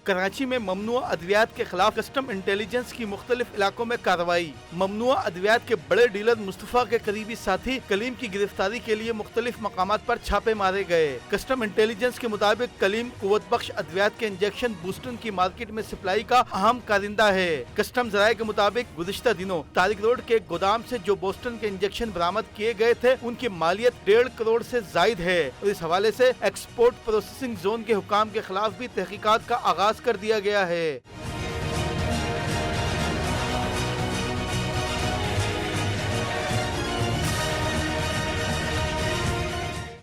کراچی میں ممنوع ادویات کے خلاف کسٹم انٹیلیجنس کی مختلف علاقوں میں کارروائی۔ ممنوع ادویات کے بڑے ڈیلر مصطفیٰ کے قریبی ساتھی کلیم کی گرفتاری کے لیے مختلف مقامات پر چھاپے مارے گئے۔ کسٹم انٹیلیجنس کے مطابق کلیم قوت بخش ادویات کے انجیکشن بوسٹن کی مارکیٹ میں سپلائی کا اہم کارندہ ہے۔ کسٹم ذرائع کے مطابق گزشتہ دنوں طارق روڈ کے گودام سے جو بوسٹن کے انجیکشن برآمد کیے گئے تھے ان کی مالیت 1.5 کروڑ سے زائد ہے، اور اس حوالے سے ایکسپورٹ پروسیسنگ زون کے حکام کے خلاف بھی تحقیقات کا آغاز کر دیا گیا ہے۔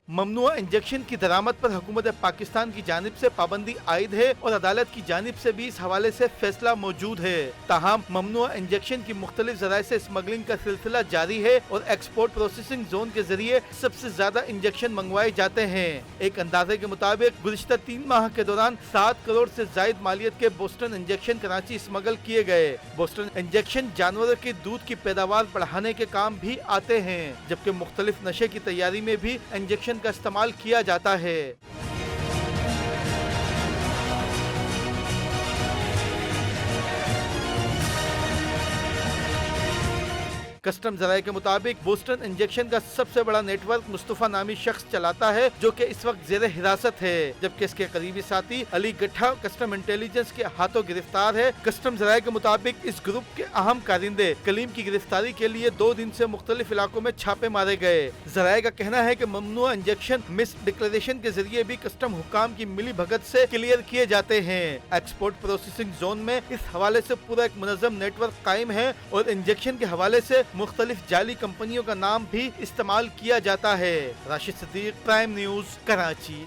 ممنوع انجیکشن کی درآمد پر حکومت پاکستان کی جانب سے پابندی عائد ہے اور عدالت کی جانب سے بھی اس حوالے سے فیصلہ موجود ہے۔ تاہم ممنوع انجیکشن کی مختلف ذرائع سے اسمگلنگ کا سلسلہ جاری ہے اور ایکسپورٹ پروسیسنگ زون کے ذریعے سب سے زیادہ انجیکشن منگوائے جاتے ہیں۔ ایک اندازے کے مطابق گزشتہ 3 ماہ کے دوران 7 کروڑ سے زائد مالیت کے بوسٹن انجیکشن کراچی اسمگل کیے گئے۔ بوسٹن انجیکشن جانوروں کے دودھ کی پیداوار بڑھانے کے کام بھی آتے ہیں، جبکہ مختلف نشے کی تیاری میں بھی انجیکشن کا استعمال کیا جاتا ہے۔ کسٹم ذرائع کے مطابق بوسٹن انجیکشن کا سب سے بڑا نیٹ ورک مصطفیٰ نامی شخص چلاتا ہے، جو کہ اس وقت زیر حراست ہے، جبکہ اس کے قریبی ساتھی علی گٹھا کسٹم انٹیلیجنس کے ہاتھوں گرفتار ہے۔ کسٹم ذرائع کے مطابق اس گروپ کے اہم کارندے کلیم کی گرفتاری کے لیے 2 دن سے مختلف علاقوں میں چھاپے مارے گئے۔ ذرائع کا کہنا ہے کہ ممنوع انجیکشن مس ڈکلیریشن کے ذریعے بھی کسٹم حکام کی ملی بھگت سے کلیئر کیے جاتے ہیں۔ ایکسپورٹ پروسیسنگ زون میں اس حوالے سے پورا ایک منظم نیٹ ورک قائم ہے اور انجیکشن کے حوالے سے مختلف جعلی کمپنیوں کا نام بھی استعمال کیا جاتا ہے۔ راشد صدیق، پرائم نیوز، کراچی۔